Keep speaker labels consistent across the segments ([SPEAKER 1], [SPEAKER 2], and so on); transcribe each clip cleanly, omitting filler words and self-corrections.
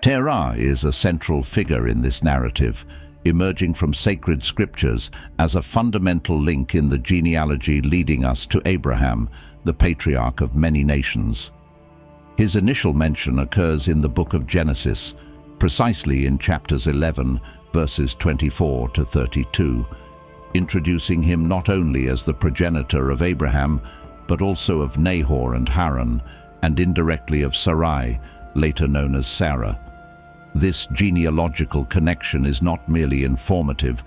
[SPEAKER 1] Terah is a central figure in this narrative, emerging from sacred scriptures as a fundamental link in the genealogy leading us to Abraham, the patriarch of many nations. His initial mention occurs in the book of Genesis, precisely in chapters 11, verses 24 to 32, introducing him not only as the progenitor of Abraham, but also of Nahor and Haran, and indirectly of Sarai, later known as Sarah. This genealogical connection is not merely informative,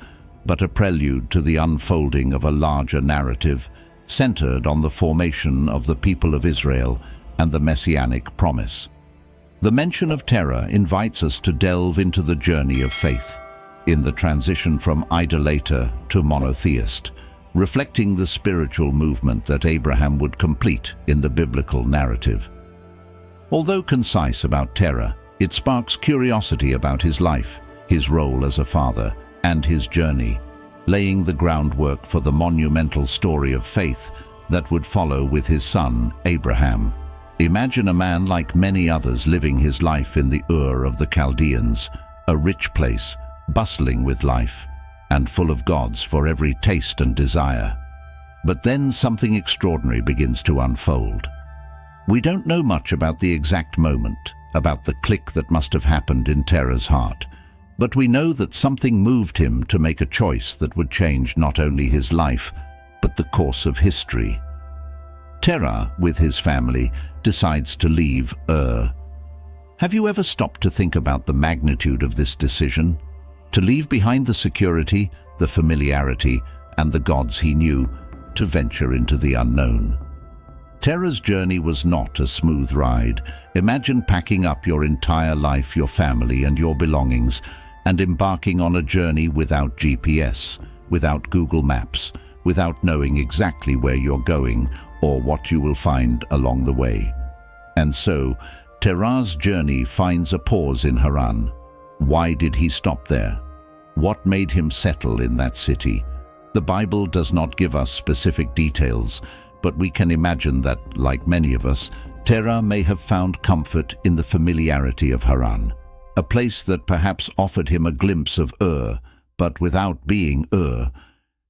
[SPEAKER 1] but a prelude to the unfolding of a larger narrative centered on the formation of the people of Israel and the messianic promise. The mention of Terah invites us to delve into the journey of faith, in the transition from idolater to monotheist, reflecting the spiritual movement that Abraham would complete in the biblical narrative. Although concise about Terah, it sparks curiosity about his life, his role as a father, and his journey, laying the groundwork for the monumental story of faith that would follow with his son, Abraham. Imagine a man like many others living his life in the Ur of the Chaldeans, a rich place, bustling with life, and full of gods for every taste and desire. But then something extraordinary begins to unfold. We don't know much about the exact moment, about the click that must have happened in Terah's heart, but we know that something moved him to make a choice that would change not only his life, but the course of history. Terah, with his family, decides to leave Ur. Have you ever stopped to think about the magnitude of this decision? To leave behind the security, the familiarity, and the gods he knew, to venture into the unknown. Terah's journey was not a smooth ride. Imagine packing up your entire life, your family, and your belongings, and embarking on a journey without GPS, without Google Maps, without knowing exactly where you're going or what you will find along the way. And so, Terah's journey finds a pause in Haran. Why did he stop there? What made him settle in that city? The Bible does not give us specific details, but we can imagine that, like many of us, Terah may have found comfort in the familiarity of Haran, a place that perhaps offered him a glimpse of Ur, but without being Ur.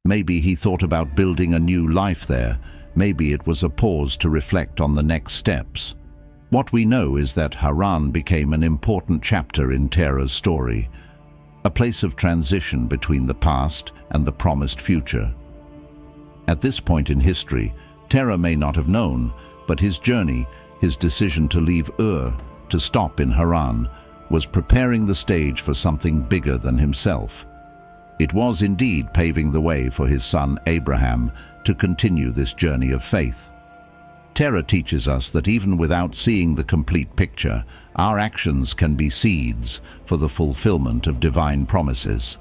[SPEAKER 1] Maybe he thought about building a new life there. Maybe it was a pause to reflect on the next steps. What we know is that Haran became an important chapter in Terah's story, a place of transition between the past and the promised future. At this point in history, Terah may not have known, but his journey, his decision to leave Ur, to stop in Haran, was preparing the stage for something bigger than himself. It was indeed paving the way for his son Abraham to continue this journey of faith. Terah teaches us that even without seeing the complete picture, our actions can be seeds for the fulfillment of divine promises.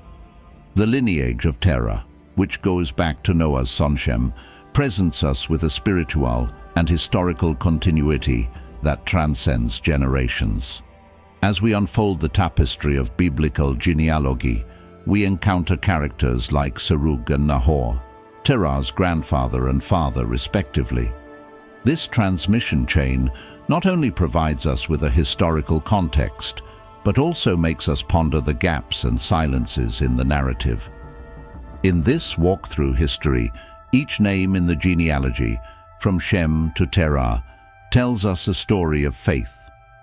[SPEAKER 1] The lineage of Terah, which goes back to Noah's son Shem, presents us with a spiritual and historical continuity that transcends generations. As we unfold the tapestry of biblical genealogy, we encounter characters like Serug and Nahor, Terah's grandfather and father respectively. This transmission chain not only provides us with a historical context, but also makes us ponder the gaps and silences in the narrative. In this walk through history, each name in the genealogy, from Shem to Terah, tells us a story of faith,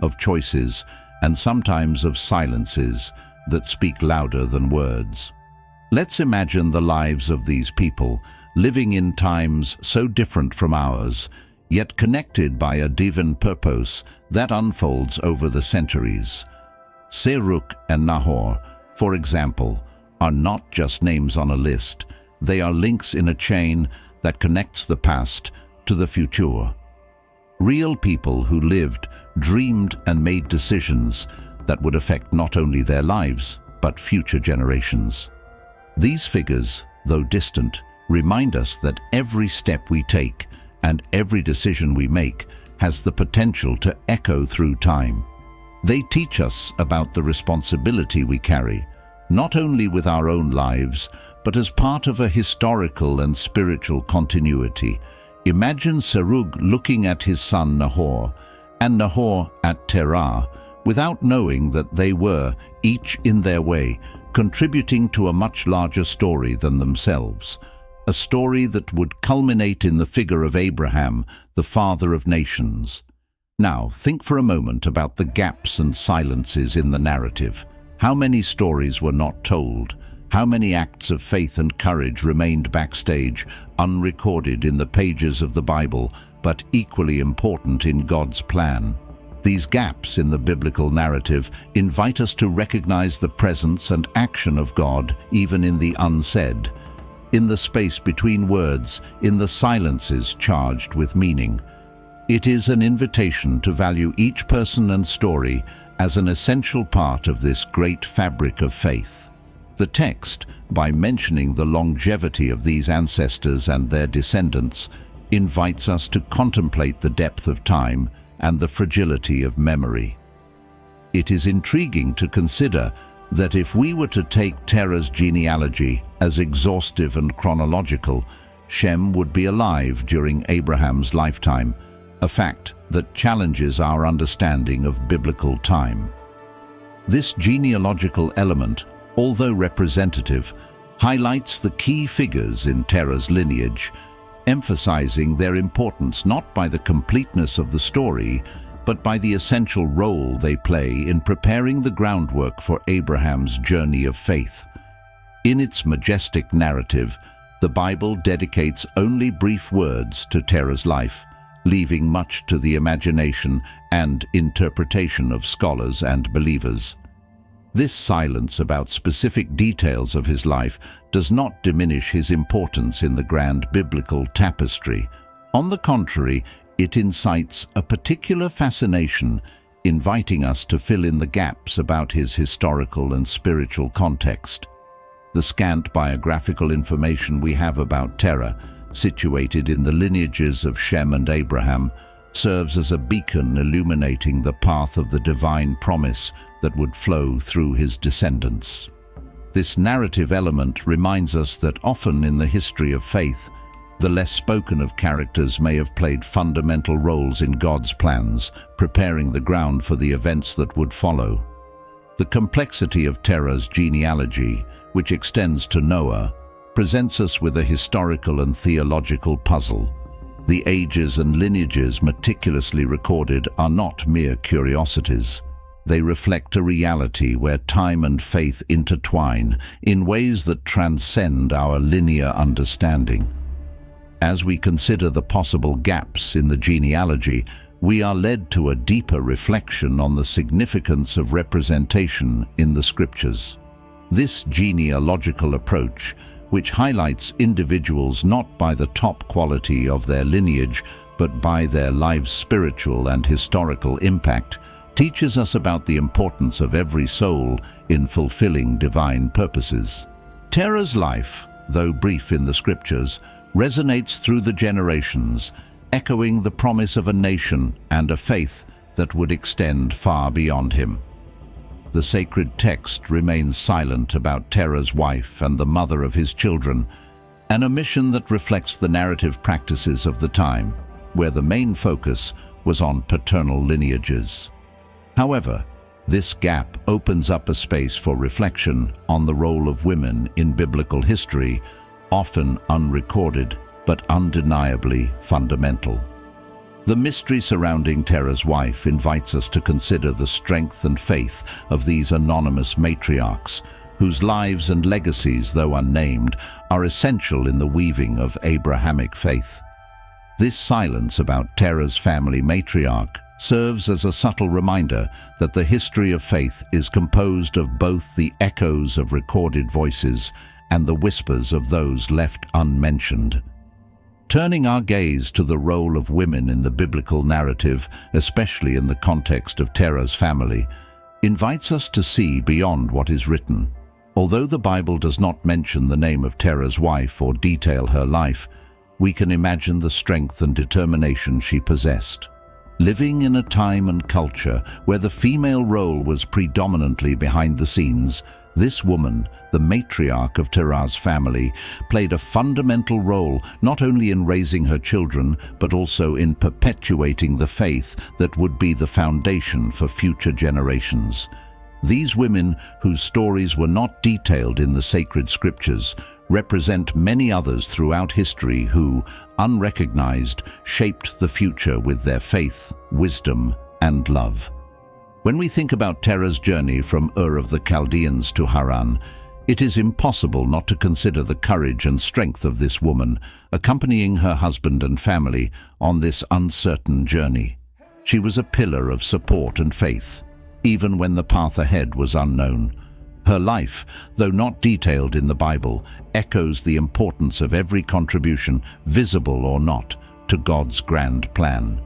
[SPEAKER 1] of choices, and sometimes of silences that speak louder than words. Let's imagine the lives of these people, living in times so different from ours, yet connected by a divine purpose that unfolds over the centuries. Serug and Nahor, for example, are not just names on a list. They are links in a chain that connects the past to the future. Real people who lived, dreamed, and made decisions that would affect not only their lives, but future generations. These figures, though distant, remind us that every step we take and every decision we make has the potential to echo through time. They teach us about the responsibility we carry, not only with our own lives, but as part of a historical and spiritual continuity. Imagine Serug looking at his son Nahor, and Nahor at Terah, without knowing that they were, each in their way, contributing to a much larger story than themselves, a story that would culminate in the figure of Abraham, the father of nations. Now, think for a moment about the gaps and silences in the narrative. How many stories were not told? How many acts of faith and courage remained backstage, unrecorded in the pages of the Bible, but equally important in God's plan? These gaps in the biblical narrative invite us to recognize the presence and action of God even in the unsaid, in the space between words, in the silences charged with meaning. It is an invitation to value each person and story as an essential part of this great fabric of faith. The text, by mentioning the longevity of these ancestors and their descendants, invites us to contemplate the depth of time and the fragility of memory. It is intriguing to consider that if we were to take Terah's genealogy as exhaustive and chronological, Shem would be alive during Abraham's lifetime, a fact that challenges our understanding of biblical time. This genealogical element, although representative, highlights the key figures in Terah's lineage, emphasizing their importance not by the completeness of the story, but by the essential role they play in preparing the groundwork for Abraham's journey of faith. In its majestic narrative, the Bible dedicates only brief words to Terah's life, leaving much to the imagination and interpretation of scholars and believers. This silence about specific details of his life does not diminish his importance in the grand biblical tapestry. On the contrary, it incites a particular fascination, inviting us to fill in the gaps about his historical and spiritual context. The scant biographical information we have about Terah, situated in the lineages of Shem and Abraham, serves as a beacon illuminating the path of the divine promise that would flow through his descendants. This narrative element reminds us that often in the history of faith, the less spoken of characters may have played fundamental roles in God's plans, preparing the ground for the events that would follow. The complexity of Terah's genealogy, which extends to Noah, presents us with a historical and theological puzzle. The ages and lineages meticulously recorded are not mere curiosities. They reflect a reality where time and faith intertwine in ways that transcend our linear understanding. As we consider the possible gaps in the genealogy, we are led to a deeper reflection on the significance of representation in the Scriptures. This genealogical approach, which highlights individuals not by the top quality of their lineage, but by their life's spiritual and historical impact, teaches us about the importance of every soul in fulfilling divine purposes. Terah's life, though brief in the Scriptures, resonates through the generations, echoing the promise of a nation and a faith that would extend far beyond him. The sacred text remains silent about Terah's wife and the mother of his children, an omission that reflects the narrative practices of the time, where the main focus was on paternal lineages. However, this gap opens up a space for reflection on the role of women in biblical history, often unrecorded but undeniably fundamental. The mystery surrounding Terah's wife invites us to consider the strength and faith of these anonymous matriarchs, whose lives and legacies, though unnamed, are essential in the weaving of Abrahamic faith. This silence about Terah's family matriarch serves as a subtle reminder that the history of faith is composed of both the echoes of recorded voices and the whispers of those left unmentioned. Turning our gaze to the role of women in the biblical narrative, especially in the context of Terah's family, invites us to see beyond what is written. Although the Bible does not mention the name of Terah's wife or detail her life, we can imagine the strength and determination she possessed. Living in a time and culture where the female role was predominantly behind the scenes, This woman, the matriarch of Terah's family, played a fundamental role not only in raising her children, but also in perpetuating the faith that would be the foundation for future generations. These women, whose stories were not detailed in the sacred scriptures, represent many others throughout history who, unrecognized, shaped the future with their faith, wisdom, and love. When we think about Terah's journey from Ur of the Chaldeans to Haran, it is impossible not to consider the courage and strength of this woman, accompanying her husband and family on this uncertain journey. She was a pillar of support and faith, even when the path ahead was unknown. Her life, though not detailed in the Bible, echoes the importance of every contribution, visible or not, to God's grand plan.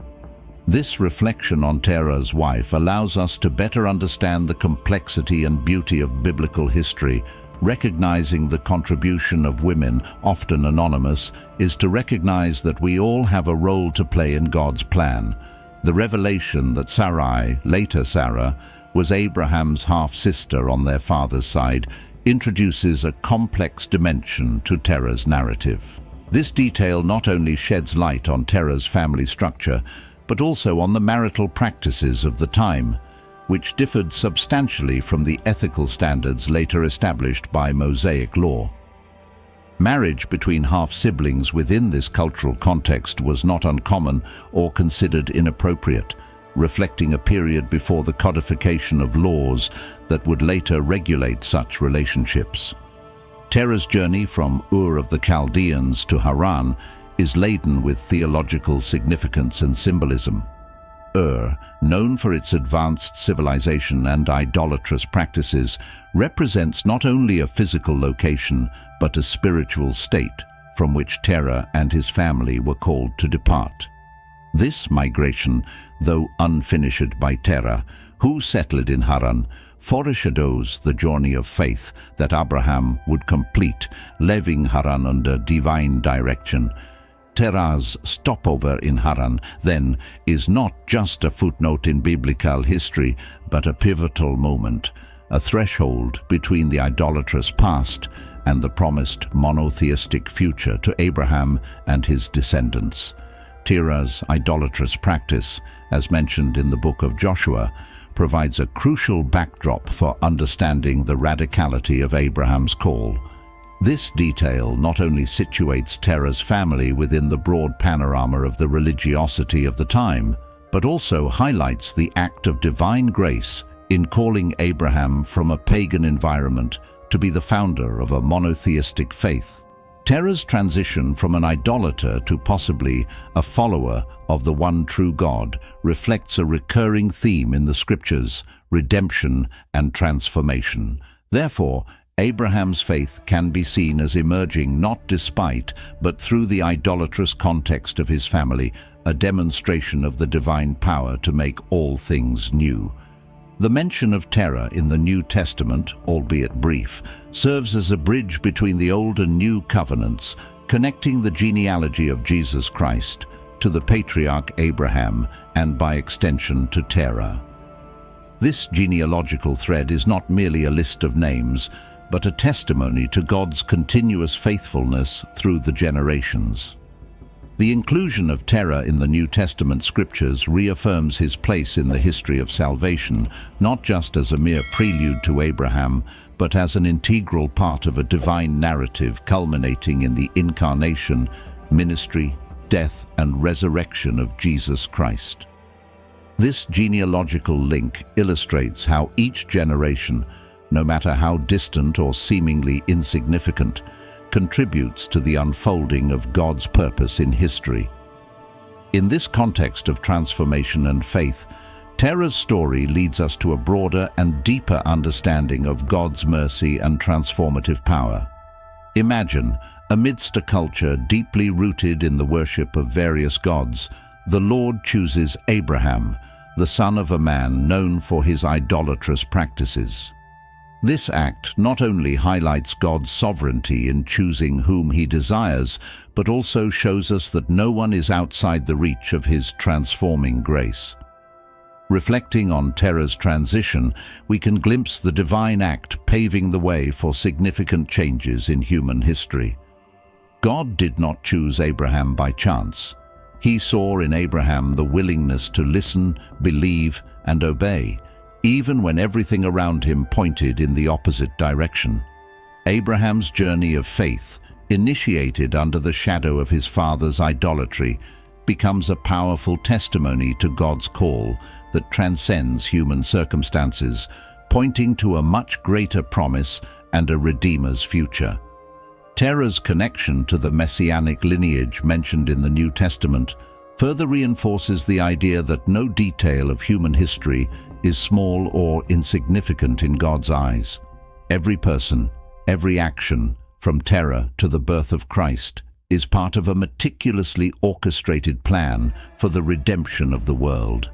[SPEAKER 1] This reflection on Terah's wife allows us to better understand the complexity and beauty of biblical history. Recognizing the contribution of women, often anonymous, is to recognize that we all have a role to play in God's plan. The revelation that Sarai, later Sarah, was Abraham's half-sister on their father's side introduces a complex dimension to Terah's narrative. This detail not only sheds light on Terah's family structure, but also on the marital practices of the time, which differed substantially from the ethical standards later established by Mosaic law. Marriage between half-siblings within this cultural context was not uncommon or considered inappropriate, reflecting a period before the codification of laws that would later regulate such relationships. Terah's journey from Ur of the Chaldeans to Haran is laden with theological significance and symbolism. Ur, known for its advanced civilization and idolatrous practices, represents not only a physical location, but a spiritual state from which Terah and his family were called to depart. This migration, though unfinished by Terah, who settled in Haran, foreshadows the journey of faith that Abraham would complete, leaving Haran under divine direction. Terah's stopover in Haran, then, is not just a footnote in biblical history, but a pivotal moment, a threshold between the idolatrous past and the promised monotheistic future to Abraham and his descendants. Terah's idolatrous practice, as mentioned in the book of Joshua, provides a crucial backdrop for understanding the radicality of Abraham's call. This detail not only situates Terah's family within the broad panorama of the religiosity of the time, but also highlights the act of divine grace in calling Abraham from a pagan environment to be the founder of a monotheistic faith. Terah's transition from an idolater to possibly a follower of the one true God reflects a recurring theme in the scriptures: redemption and transformation. Therefore, Abraham's faith can be seen as emerging not despite, but through the idolatrous context of his family, a demonstration of the divine power to make all things new. The mention of Terah in the New Testament, albeit brief, serves as a bridge between the Old and New covenants, connecting the genealogy of Jesus Christ to the patriarch Abraham and, by extension, to Terah. This genealogical thread is not merely a list of names, but a testimony to God's continuous faithfulness through the generations. The inclusion of Terah in the New Testament scriptures reaffirms his place in the history of salvation, not just as a mere prelude to Abraham, but as an integral part of a divine narrative culminating in the incarnation, ministry, death, and resurrection of Jesus Christ. This genealogical link illustrates how each generation, no matter how distant or seemingly insignificant, contributes to the unfolding of God's purpose in history. In this context of transformation and faith, Terah's story leads us to a broader and deeper understanding of God's mercy and transformative power. Imagine, amidst a culture deeply rooted in the worship of various gods, the Lord chooses Abraham, the son of a man known for his idolatrous practices. This act not only highlights God's sovereignty in choosing whom he desires, but also shows us that no one is outside the reach of his transforming grace. Reflecting on Terah's transition, we can glimpse the divine act paving the way for significant changes in human history. God did not choose Abraham by chance. He saw in Abraham the willingness to listen, believe, and obey, even when everything around him pointed in the opposite direction. Abraham's journey of faith, initiated under the shadow of his father's idolatry, becomes a powerful testimony to God's call that transcends human circumstances, pointing to a much greater promise and a Redeemer's future. Terah's connection to the messianic lineage mentioned in the New Testament further reinforces the idea that no detail of human history is small or insignificant in God's eyes. Every person, every action, from Terah to the birth of Christ, is part of a meticulously orchestrated plan for the redemption of the world.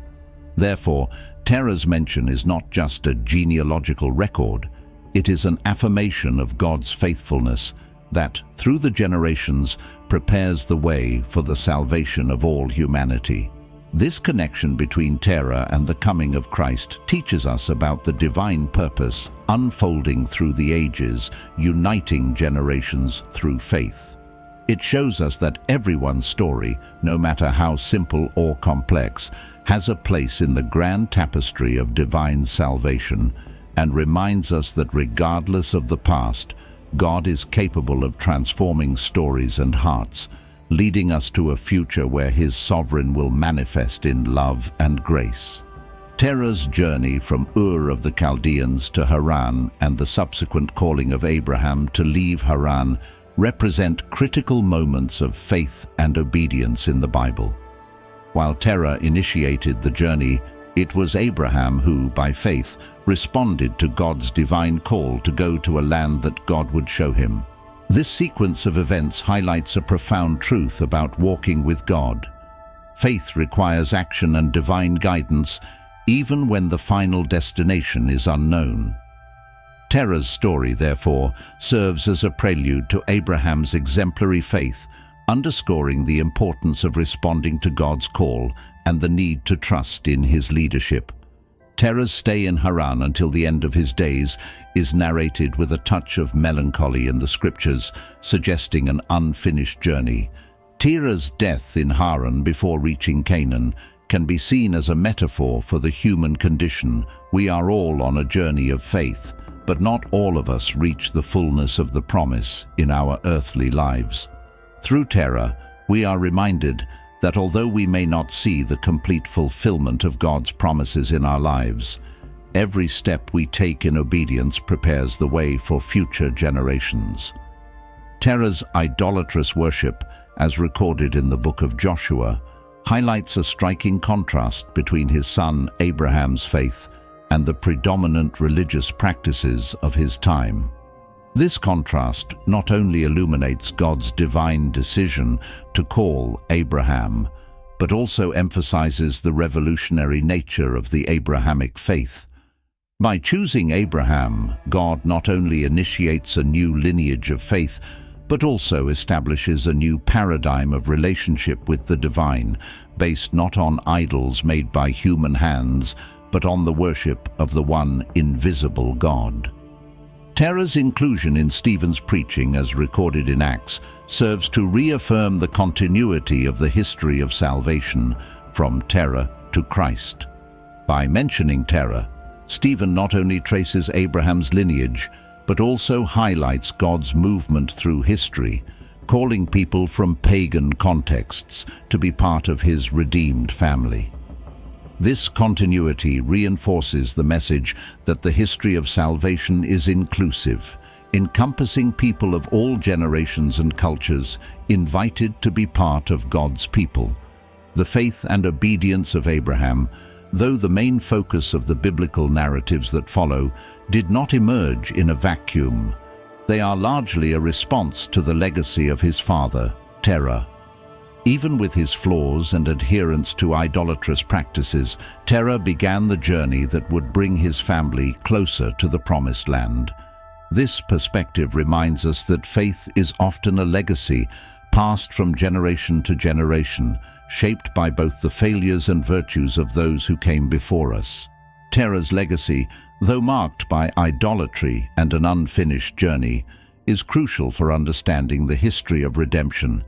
[SPEAKER 1] Therefore, Terah's mention is not just a genealogical record, it is an affirmation of God's faithfulness that, through the generations, prepares the way for the salvation of all humanity. This connection between Terah and the coming of Christ teaches us about the divine purpose unfolding through the ages, uniting generations through faith. It shows us that everyone's story, no matter how simple or complex, has a place in the grand tapestry of divine salvation, and reminds us that regardless of the past, God is capable of transforming stories and hearts, leading us to a future where His sovereign will manifest in love and grace. Terah's journey from Ur of the Chaldeans to Haran and the subsequent calling of Abraham to leave Haran represent critical moments of faith and obedience in the Bible. While Terah initiated the journey, it was Abraham who, by faith, responded to God's divine call to go to a land that God would show him. This sequence of events highlights a profound truth about walking with God. Faith requires action and divine guidance, even when the final destination is unknown. Terah's story, therefore, serves as a prelude to Abraham's exemplary faith, underscoring the importance of responding to God's call and the need to trust in His leadership. Terah's stay in Haran until the end of his days is narrated with a touch of melancholy in the scriptures, suggesting an unfinished journey. Terah's death in Haran before reaching Canaan can be seen as a metaphor for the human condition. We are all on a journey of faith, but not all of us reach the fullness of the promise in our earthly lives. Through Terah, we are reminded that although we may not see the complete fulfillment of God's promises in our lives, every step we take in obedience prepares the way for future generations. Terah's idolatrous worship, as recorded in the book of Joshua, highlights a striking contrast between his son Abraham's faith and the predominant religious practices of his time. This contrast not only illuminates God's divine decision to call Abraham, but also emphasizes the revolutionary nature of the Abrahamic faith. By choosing Abraham, God not only initiates a new lineage of faith, but also establishes a new paradigm of relationship with the divine, based not on idols made by human hands, but on the worship of the one invisible God. Terah's inclusion in Stephen's preaching, as recorded in Acts, serves to reaffirm the continuity of the history of salvation from Terah to Christ. By mentioning Terah, Stephen not only traces Abraham's lineage, but also highlights God's movement through history, calling people from pagan contexts to be part of His redeemed family. This continuity reinforces the message that the history of salvation is inclusive, encompassing people of all generations and cultures, invited to be part of God's people. The faith and obedience of Abraham, though the main focus of the biblical narratives that follow, did not emerge in a vacuum. They are largely a response to the legacy of his father, Terah. Even with his flaws and adherence to idolatrous practices, Terah began the journey that would bring his family closer to the Promised Land. This perspective reminds us that faith is often a legacy passed from generation to generation, shaped by both the failures and virtues of those who came before us. Terah's legacy, though marked by idolatry and an unfinished journey, is crucial for understanding the history of redemption.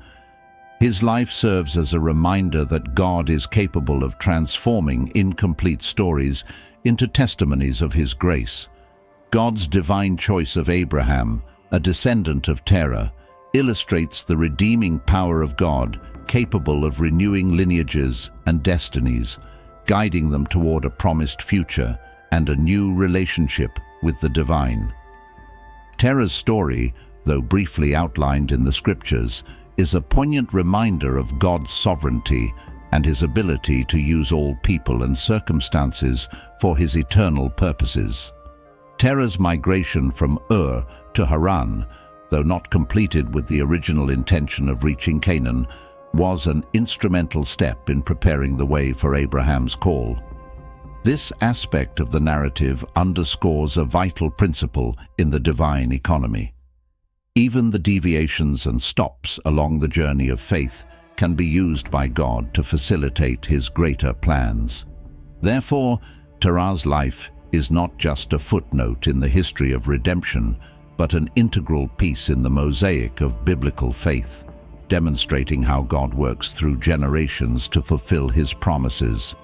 [SPEAKER 1] His life serves as a reminder that God is capable of transforming incomplete stories into testimonies of His grace. God's divine choice of Abraham, a descendant of Terah, illustrates the redeeming power of God, capable of renewing lineages and destinies, guiding them toward a promised future and a new relationship with the divine. Terah's story, though briefly outlined in the scriptures, is a poignant reminder of God's sovereignty and His ability to use all people and circumstances for His eternal purposes. Terah's migration from Ur to Haran, though not completed with the original intention of reaching Canaan, was an instrumental step in preparing the way for Abraham's call. This aspect of the narrative underscores a vital principle in the divine economy. Even the deviations and stops along the journey of faith can be used by God to facilitate His greater plans. Therefore, Terah's life is not just a footnote in the history of redemption, but an integral piece in the mosaic of biblical faith, demonstrating how God works through generations to fulfill His promises.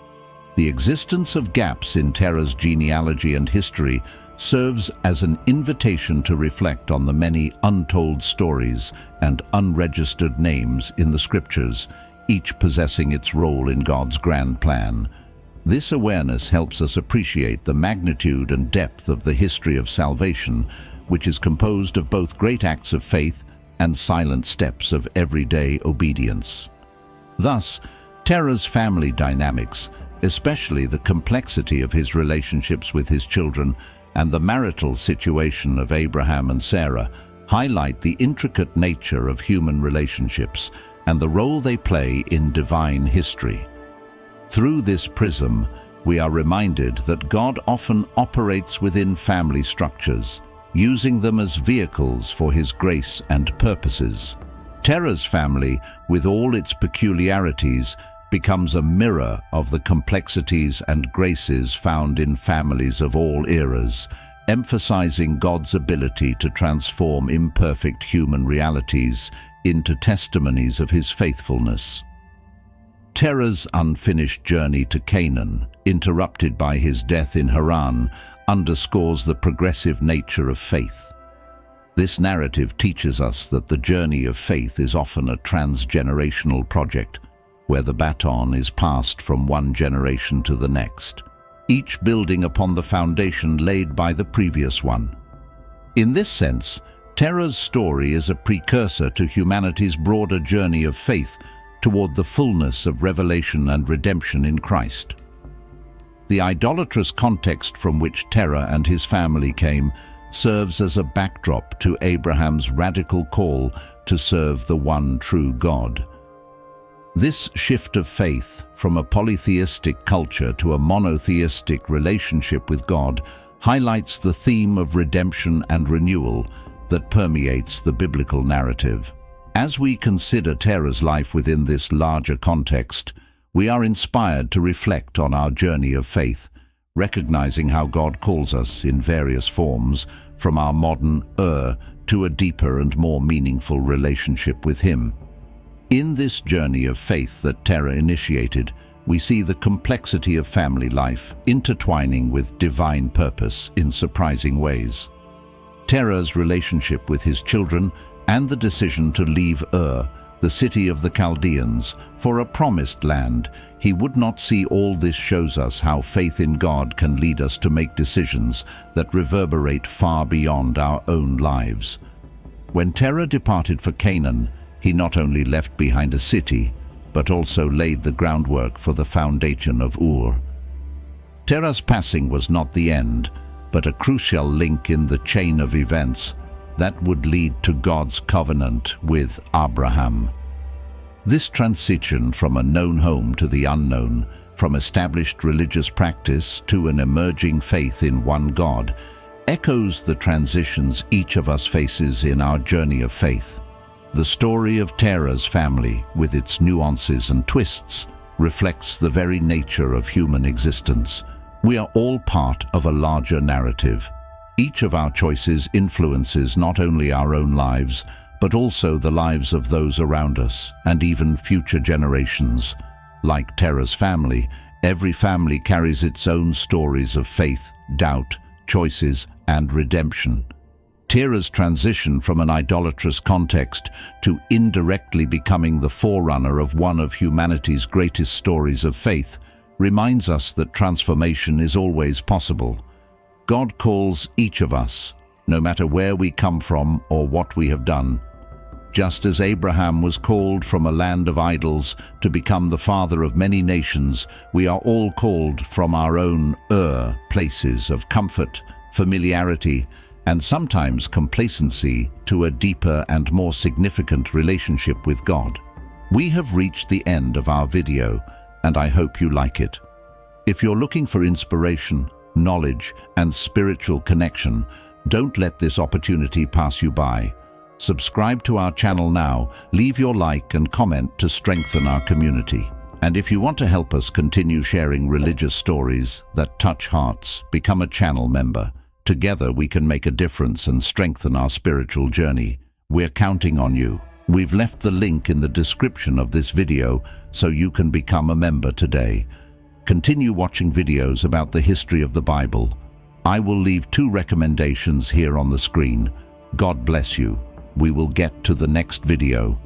[SPEAKER 1] The existence of gaps in Terah's genealogy and history serves as an invitation to reflect on the many untold stories and unregistered names in the scriptures, each possessing its role in God's grand plan. This awareness helps us appreciate the magnitude and depth of the history of salvation, which is composed of both great acts of faith and silent steps of everyday obedience. Thus, Terah's family dynamics, especially the complexity of his relationships with his children and the marital situation of Abraham and Sarah, highlight the intricate nature of human relationships and the role they play in divine history. Through this prism, we are reminded that God often operates within family structures, using them as vehicles for His grace and purposes. Terah's family, with all its peculiarities, becomes a mirror of the complexities and graces found in families of all eras, emphasizing God's ability to transform imperfect human realities into testimonies of His faithfulness. Terah's unfinished journey to Canaan, interrupted by his death in Haran, underscores the progressive nature of faith. This narrative teaches us that the journey of faith is often a transgenerational project, where the baton is passed from one generation to the next, each building upon the foundation laid by the previous one. In this sense, Terah's story is a precursor to humanity's broader journey of faith toward the fullness of revelation and redemption in Christ. The idolatrous context from which Terah and his family came serves as a backdrop to Abraham's radical call to serve the one true God. This shift of faith from a polytheistic culture to a monotheistic relationship with God highlights the theme of redemption and renewal that permeates the biblical narrative. As we consider Terah's life within this larger context, we are inspired to reflect on our journey of faith, recognizing how God calls us in various forms, from our modern to a deeper and more meaningful relationship with Him. In this journey of faith that Terah initiated, we see the complexity of family life intertwining with divine purpose in surprising ways. Terah's relationship with his children and the decision to leave Ur, the city of the Chaldeans, for a promised land he would not see. All this shows us how faith in God can lead us to make decisions that reverberate far beyond our own lives. When Terah departed for Canaan, he not only left behind a city, but also laid the groundwork for the foundation of Ur. Terah's passing was not the end, but a crucial link in the chain of events that would lead to God's covenant with Abraham. This transition from a known home to the unknown, from established religious practice to an emerging faith in one God, echoes the transitions each of us faces in our journey of faith. The story of Terah's family, with its nuances and twists, reflects the very nature of human existence. We are all part of a larger narrative. Each of our choices influences not only our own lives, but also the lives of those around us, and even future generations. Like Terah's family, every family carries its own stories of faith, doubt, choices, and redemption. Terah's transition from an idolatrous context to indirectly becoming the forerunner of one of humanity's greatest stories of faith reminds us that transformation is always possible. God calls each of us, no matter where we come from or what we have done. Just as Abraham was called from a land of idols to become the father of many nations, we are all called from our own places of comfort, familiarity, and sometimes complacency to a deeper and more significant relationship with God. We have reached the end of our video, and I hope you like it. If you're looking for inspiration, knowledge, and spiritual connection, don't let this opportunity pass you by. Subscribe to our channel now, leave your like and comment to strengthen our community. And if you want to help us continue sharing religious stories that touch hearts, become a channel member. Together we can make a difference and strengthen our spiritual journey. We're counting on you. We've left the link in the description of this video so you can become a member today. Continue watching videos about the history of the Bible. I will leave 2 recommendations here on the screen. God bless you. We will get to the next video.